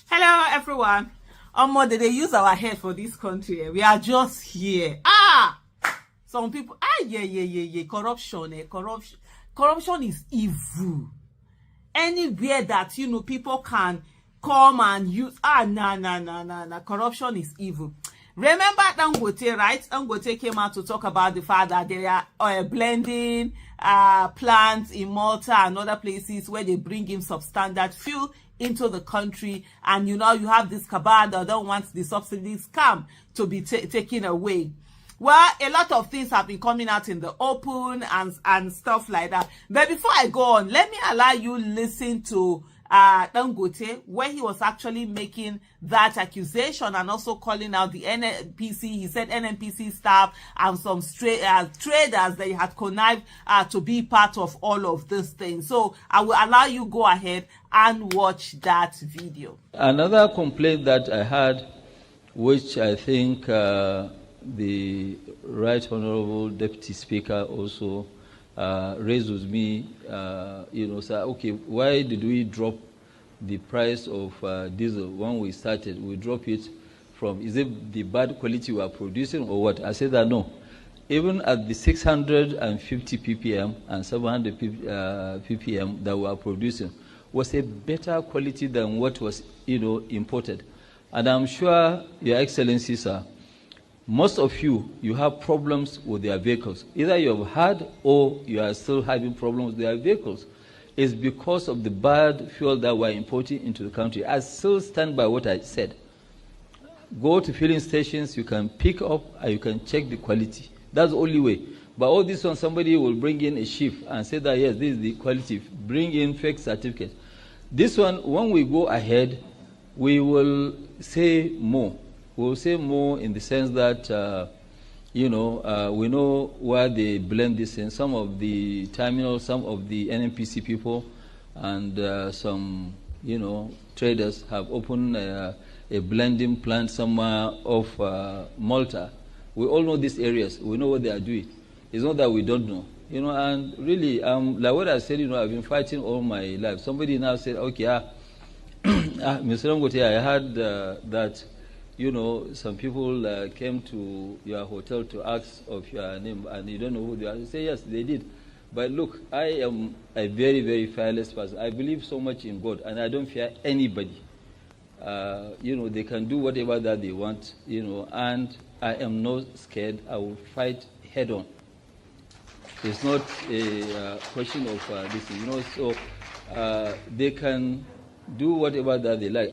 Hello, everyone. They use our head for this country. We are just here. Some people, corruption is evil. Anywhere that, people can come and use, corruption is evil. Remember Dangote, right? Dangote came out to talk about the fact that they are blending plants in Malta and other places where they bring in substandard fuel into the country, and you have this cabal that don't want the subsidies to be taken away. Well, a lot of things have been coming out in the open and stuff like that. But before I go on, let me allow you listen to Dangote, where he was actually making that accusation and also calling out the NNPC. He said NNPC staff and some traders that had connived to be part of all of this thing. So I will allow you go ahead and watch that video. Another complaint that I had, which I think the Right Honorable Deputy Speaker also raised with me, say, okay, why did we drop the price of diesel when we started? We drop it from, is it the bad quality we are producing or what? I said that no. Even at the 650 ppm and 700 ppm that we are producing was a better quality than what was, imported. And I'm sure, Your Excellency, sir, most of you have problems with their vehicles. Either you have had or you are still having problems with their vehicles. It's because of the bad fuel that we're importing into the country. I still stand by what I said. Go to filling stations, you can pick up and you can check the quality. That's the only way. But all this one, somebody will bring in a sheaf and say that, yes, this is the quality. Bring in fake certificates. This one, when we go ahead, we will say more. We'll say more in the sense that, we know where they blend this in. Some of the terminals, some of the NNPC people, and some, traders have opened a blending plant somewhere off Malta. We all know these areas. We know what they are doing. It's not that we don't know. And really, like what I said, I've been fighting all my life. Somebody now said, okay, Mr. Dangote, I heard that, some people came to your hotel to ask of your name, and you don't know who they are. You say, yes, they did. But look, I am a very, very fearless person. I believe so much in God, and I don't fear anybody. They can do whatever that they want, and I am not scared. I will fight head on. It's not a question of this, so they can do whatever that they like.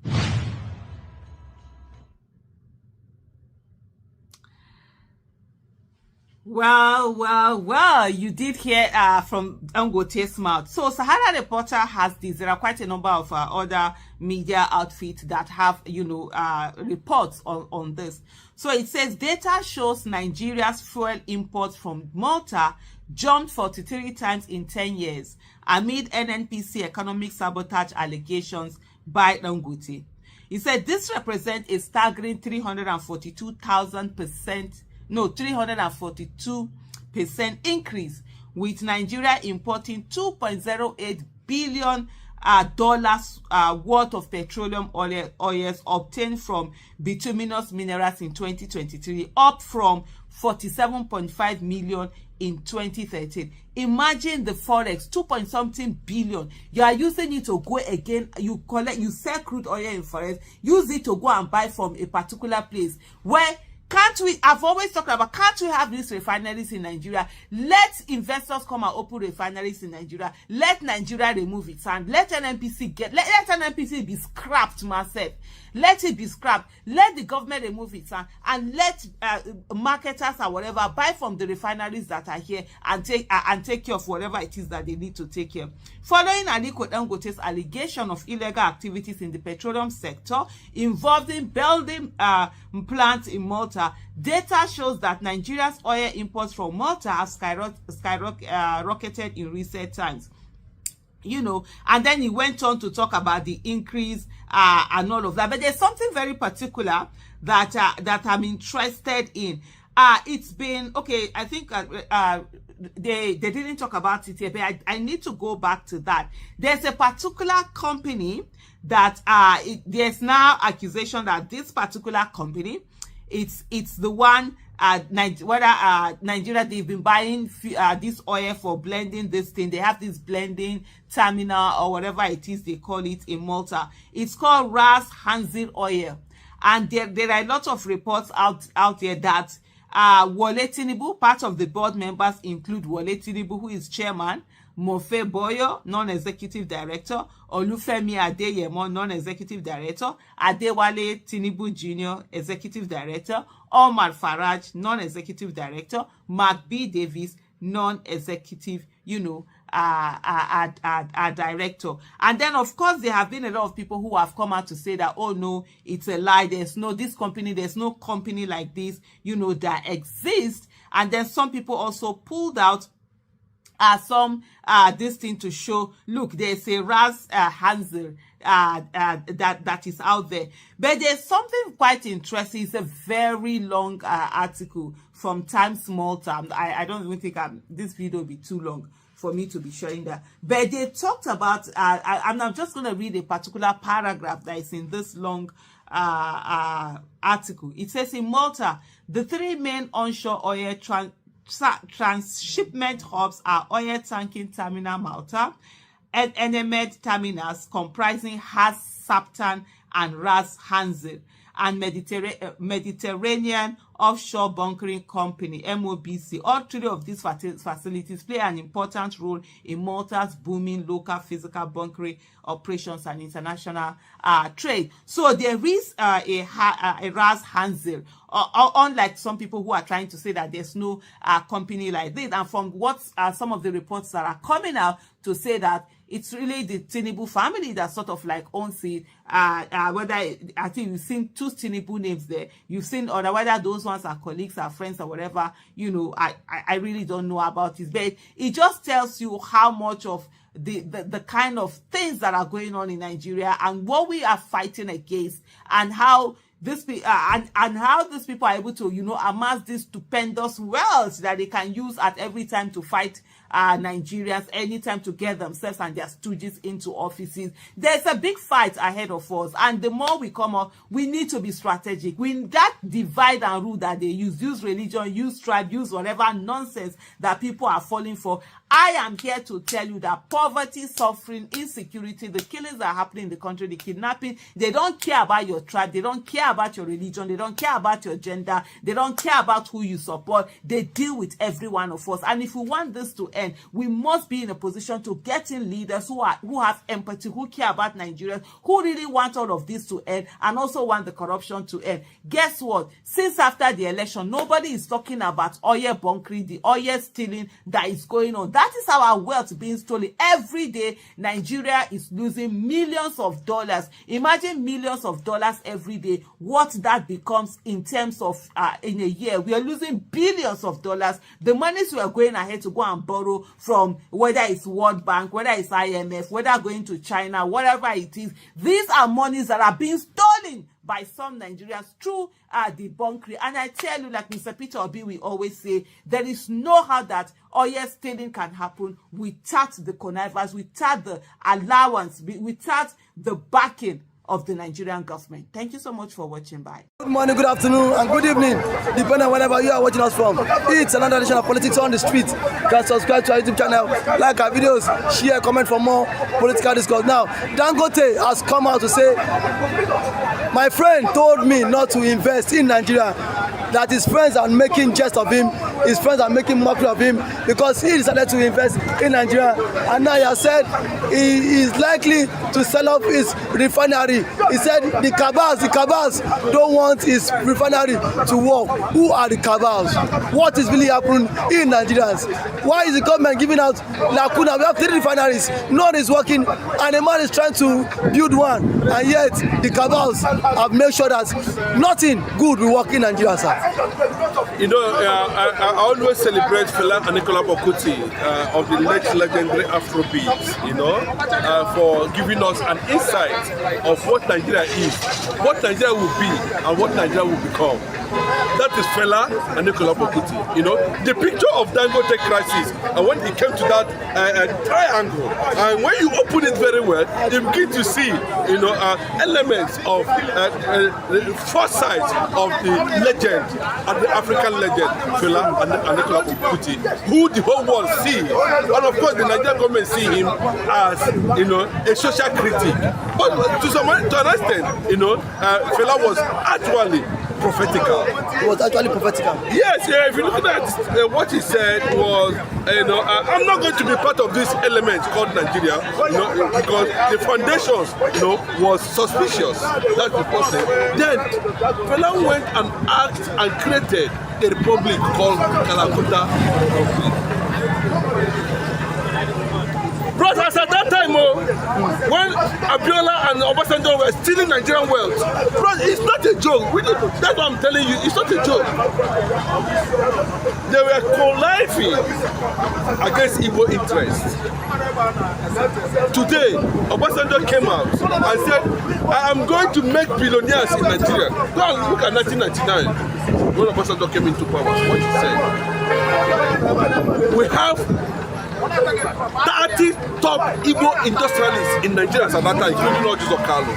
Well, you did hear from Dangote's mouth. So Sahara Reporter has this. There are quite a number of other media outfits that have, reports on this. So it says data shows Nigeria's fuel imports from Malta jumped 43 times in 10 years amid NNPC economic sabotage allegations by Dangote. He said this represents a staggering 342% increase, with Nigeria importing $2.08 billion worth of petroleum oils obtained from bituminous minerals in 2023, up from 47.5 million in 2013. Imagine the forex, 2-point-something billion. You are using it to go again. You sell crude oil in forex, use it to go and buy from a particular place where. I've always talked about, can't we have these refineries in Nigeria? Let investors come and open refineries in Nigeria. Let Nigeria remove its hand. Let NNPC be scrapped, myself. Let it be scrapped. Let the government remove its hand, and let marketers or whatever buy from the refineries that are here and take care of whatever it is that they need to take care. Following Aliko Dangote's allegation of illegal activities in the petroleum sector involving building plants in Malta, data shows that Nigeria's oil imports from Malta have skyrocketed in recent times. And then he went on to talk about the increase and all of that. But there's something very particular that I'm interested in. It's been, okay, I think they didn't talk about it here, but I need to go back to that. There's a particular company that there's now accusation that this particular company, it's the one Nigeria, they've been buying this oil for blending this thing. They have this blending terminal or whatever it is they call it in Malta. It's called Ras Hanzir oil, and there are a lot of reports out there that Wole Tinubu, part of the board members include Wole Tinubu, who is chairman, Mofe Boyo, non-executive director, Olufemi Adeyemo, non-executive director, Adewale Tinubu Jr., executive director, Omar Faraj, non-executive director, Mark B. Davis, non-executive, director. And then, of course, there have been a lot of people who have come out to say that, oh no, it's a lie. There's no company like this, that exists. And then some people also pulled out this thing to show, look, there's a Ras Hanzir that is out there. But there's something quite interesting. It's a very long article from Times Malta. I don't even think this video will be too long for me to be showing that. But they talked about, and I'm just going to read a particular paragraph that is in this long article. It says, in Malta, the three main onshore oil transshipment hubs are Oil Tanking Terminal Malta and Enemed Terminals, comprising Has Saptan and Ras Hanzir, and Mediterranean Offshore Bunkering Company, MOBC. All three of these facilities play an important role in Malta's booming local physical bunkering operations and international trade. So there is a Ras Hanzir, unlike some people who are trying to say that there's no company like this. And from what some of the reports that are coming out to say that it's really the Tinubu family that sort of like owns it. Whether I think you've seen two Tinubu names there. You've seen whether those ones are colleagues or friends or whatever. I really don't know about it. But it just tells you how much of the kind of things that are going on in Nigeria and what we are fighting against, and how and how these people are able to amass this stupendous wealth that they can use at every time to fight Nigerians, anytime to get themselves and their stooges into offices. There's a big fight ahead of us, and the more we come up, we need to be strategic. That divide and rule that they use religion, use tribe, use whatever nonsense that people are falling for. I am here to tell you that poverty, suffering, insecurity, the killings that are happening in the country, the kidnapping, they don't care about your tribe, they don't care about your religion, they don't care about your gender, they don't care about who you support. They deal with every one of us. And if we want this to end, we must be in a position to get in leaders who have empathy, who care about Nigerians, who really want all of this to end and also want the corruption to end. Guess what? Since after the election, nobody is talking about oil bunkering, the oil stealing that is going on. That is our wealth being stolen. Every day, Nigeria is losing millions of dollars. Imagine millions of dollars every day. What that becomes in terms of in a year. We are losing billions of dollars. The monies we are going ahead to go and borrow from, whether it's World Bank, whether it's IMF, whether going to China, whatever it is, these are monies that are being stolen by some Nigerians through the bunkering. And I tell you, like Mr. Peter Obi will always say, there is no how that oil stealing can happen without the connivance, without the allowance, without the backing of the Nigerian government. Thank you so much for watching. Bye. Good morning, good afternoon, and good evening, depending on whenever you are watching us from. It's another edition of Politics on the Street. You can subscribe to our YouTube channel, like our videos, share, comment for more political discourse. Now, Dangote has come out to say, my friend told me not to invest in Nigeria, that his friends are making jest of him, his friends are making mockery of him because he decided to invest in Nigeria. And now he has said he is likely to sell off his refinery. He said the cabals don't want his refinery to work. Who are the cabals? What is really happening in Nigerians? Why is the government giving out lacuna? We have 3 refineries, none is working, and a man is trying to build one, and yet the cabals have made sure that nothing good will work in Nigeria, sir. I I always celebrate Fela Anikulapo Kuti of the late legendary Afrobeat, for giving us an insight of what Nigeria is, what Nigeria will be, and what Nigeria will become. That is Fela Anikulapo Kuti. The picture of Dangote crisis, and when it came to that triangle, and when you open it very well, you begin to see, elements of the foresight of the legend, and the African legend, Fela Anikulapo Kuti, who the whole world see, and of course the Nigerian government see him as, a social critic. But to an extent, Fela was actually prophetical. It was actually prophetical. Yes, if you look at what he said was, I'm not going to be part of this element called Nigeria, because the foundations, was suspicious. That's the first thing. Then, Fela went and asked and created a republic called Calcutta Republic. Brothers, at that time, when Abiola and Obasanjo were stealing Nigerian wealth, bro, it's not a joke. That's what I'm telling you. It's not a joke. They were conniving against Igbo interests. Today, Obasanjo came out and said, I am going to make billionaires in Nigeria. Go and look at 1999, when Obasanjo came into power. What he said. We have 30 top Igbo industrialists in Nigeria at that time, including all these of Carlo.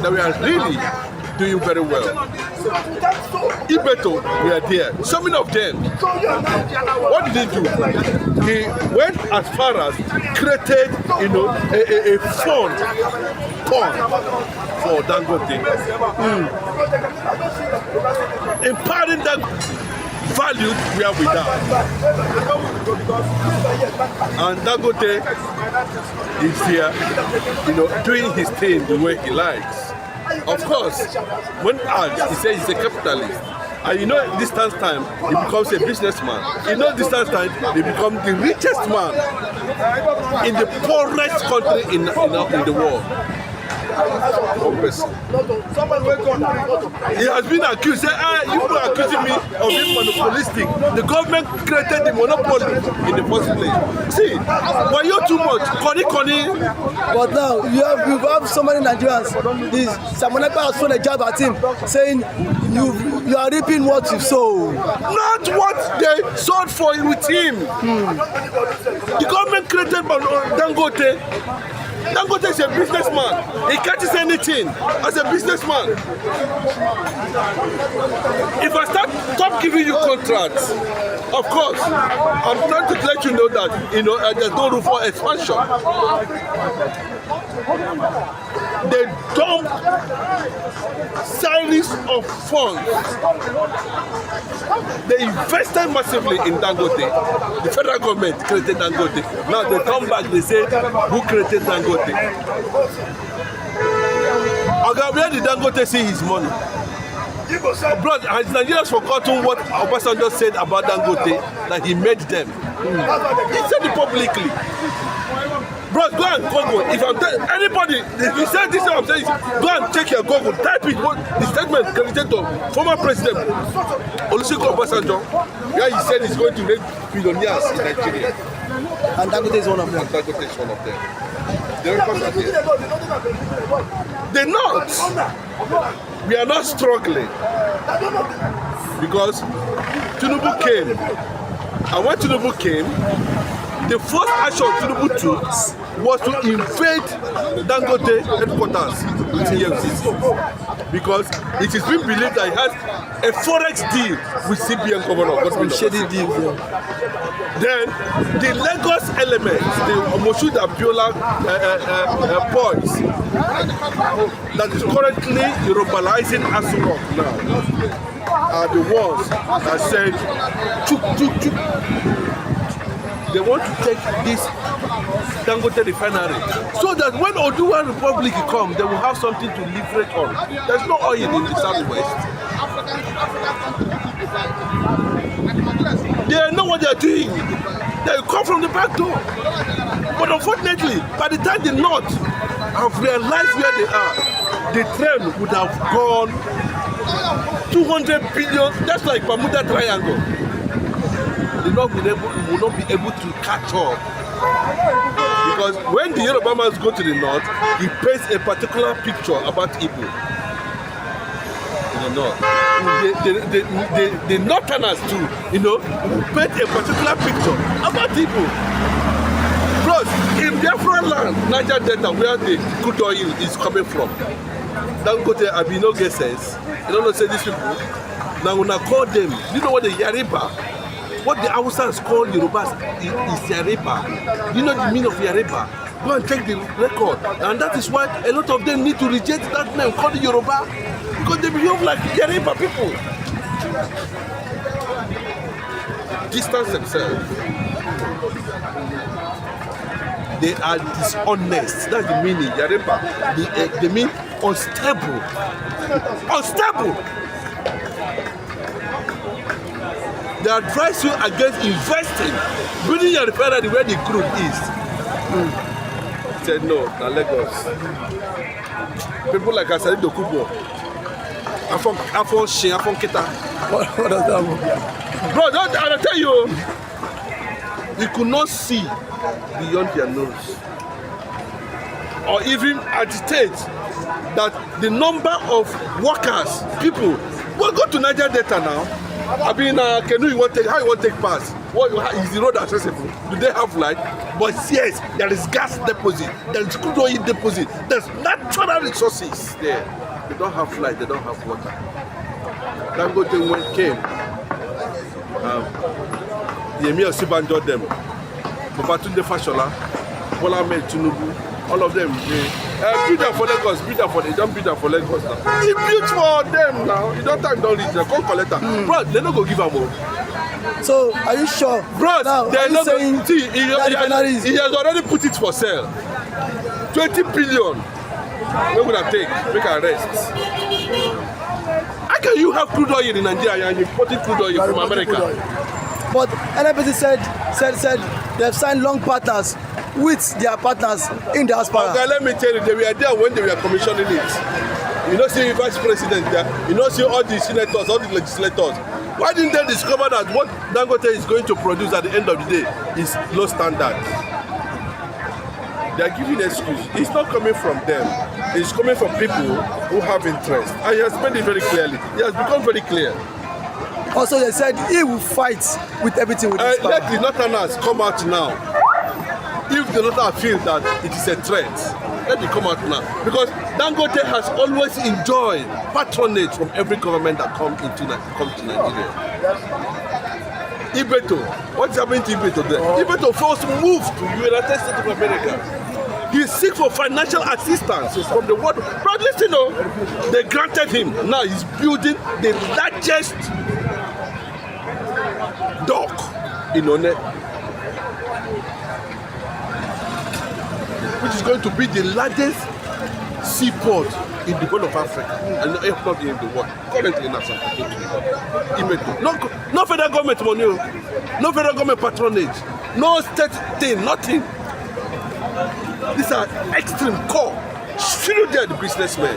That we are really doing very well. Ibeto were there. So many of them. What did he do? He went as far as created, a fund for Dangote. Imparting that valued where we are. And Dangote is here, doing his thing the way he likes. Of course, when asked, he says he's a capitalist. And distance time, he becomes a businessman. Distance time, he becomes the richest man in the poorest country in the world. He has been accused. Say, you are accusing me of being monopolistic. The government created the monopoly in the first place. See, were you too much? Koni. But now you have so many Nigerians. Samonekpa has thrown a jab at him, saying you are reaping what you sow. Not what they sold for with him. The government created Dangote. Dangote is a businessman. He catches anything as a businessman. If I stop giving you contracts, of course, I'm trying to let you know that there's no room for expansion. They dump series of funds. They invested massively in Dangote. The federal government created Dangote. Now they come back, they say, who created Dangote? Okay, where did Dangote see his money? Bro, has Nigerians forgotten what Obasanjo said about Dangote, that he made them? He said it publicly. Bro, go and Google. If I'm anybody, if you said this, I'm saying, go and check your Google. Type it. What the statement credited to former president Olusegun Obasanjo, where he said he's going to make billionaires in Nigeria. And Dangote is one of them. And Dangote is one of them. The records are there. They're not. We are not struggling because Tinubu came, and when Tinubu came, the first action Tinubu took was to invade Dangote headquarters with EFCC, because it is being believed that he has a forex deal with CBN governor. Shady deal. Then the Lagos elements, the Moshood Abiola boys, that is currently Yorubalizing Aso Rock now, are the ones that said, chuk. They want to take this Dangote Refinery so that when Oduwa Republic come, they will have something to leverage on. There's no oil in the southwest. They know what they're doing. They come from the back door. But unfortunately, by the time the North have realized where they are, the train would have gone 200 billion, that's like Bermuda Triangle. The North will not be able to catch up. Because when the Yorubas go to the North, he paints a particular picture about Igbo in the North. The Northerners too, you know, paint a particular picture about Igbo. Plus, in Biafra land, Niger Delta, where the crude oil is coming from, Dangote Abino get sense. You don't know, say these people. Now, when I call them, you know what the Yariba, what the Hausas call Yorubas is Yariba. You know the meaning of Yariba. Go and check the record. And that is why a lot of them need to reject that name called Yoruba, because they behave like Yariba people. Distance themselves. They are dishonest. That's the meaning. Yariba. They mean unstable. Unstable. They advise you against investing, building a refinery where the crude is. He said no, na Lagos. People like Asari Dokubo, Afon Shin, Afon Kita. What does that mean? Bro, I'll tell you, you could not see beyond their nose, or even agitate that the number of workers, people, will go to Niger Delta now. I mean, canoe you want take? How you want take pass? What is the road accessible? Do they have light? But yes, there is gas deposit, there is crude oil deposit, there's natural resources there. They don't have light, they don't have water. Dangote came. The Emir Sibanjo them, Babatunde Fashola, Bola Ahmed Tinubu, all of them. Build them for Lagos, build them for them. Don't build them for Lagos now. He built for them now. You don't time, don't reach them. Come collect them. Bro, they don't go give them more. So, are you sure? Bro, now, they're not going to see. He has already put it for sale. 20 billion. Where would I take? Make a rest. How can you have crude oil in Nigeria and importing crude oil from America? But NNPC said they've signed long partners with their partners in diaspora. Okay, let me tell you, they were there when they were commissioning it. You know, see vice president there, you know, see all the senators, all the legislators. Why didn't they discover that what Dangote is going to produce at the end of the day is low standard? They are giving an excuse. It's not coming from them. It's coming from people who have interest. And he has made it very clearly. It has become very clear. Also, they said he will fight with everything with this power. Let the Northerners come out now. If the Northerners feel that it is a threat, let it come out now. Because Dangote has always enjoyed patronage from every government that comes to Nigeria. Ibeto, what's happening to Ibeto there? Ibeto first moved to the United States of America. He seeks for financial assistance from the world. But listen, they granted him. Now he's building the largest dock in One, which is going to be the largest seaport in the whole of Africa, and if not in the world. Currently in Africa. No federal government money, no federal government patronage, no state thing, nothing. These are extreme core, shielded businessmen.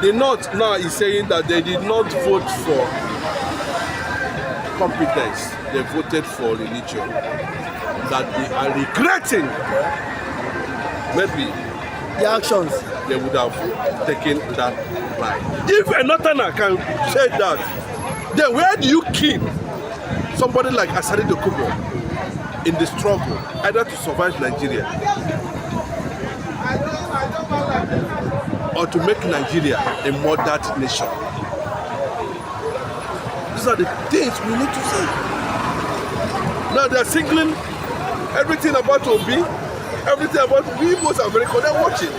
The North now is saying that they did not vote for competence, they voted for religion. That they are regretting maybe the actions they would have taken that right. If a Northerner can say that, then where do you keep somebody like Asari Dokubo in the struggle either to survive Nigeria or to make Nigeria a modern nation? These are the things we need to say. Now they are singling everything about Obi, everything about we most Americans are watching.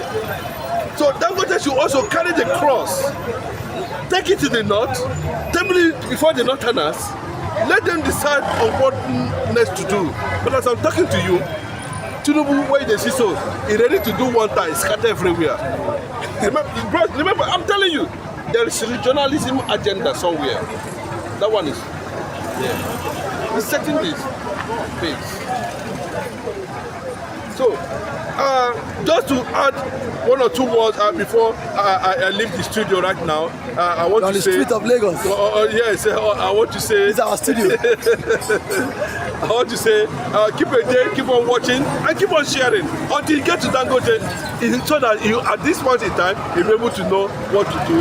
So Dangote should also carry the cross, take it to the north, table it before the Northerners, let them decide on what next to do. But as I'm talking to you, Tinubu, where they see so, he's ready to do one time, scatter everywhere. Remember, I'm telling you, there is a regionalism agenda somewhere. That one is there. He's setting this pace. So, just to add one or two words before I leave the studio right now, I want on to say... On the street of Lagos. Yes, I want to say... It's our studio. I want to say, keep a day, keep on watching, and keep on sharing until you get to Dangote, so that you, at this point in time, you'll be able to know what to do.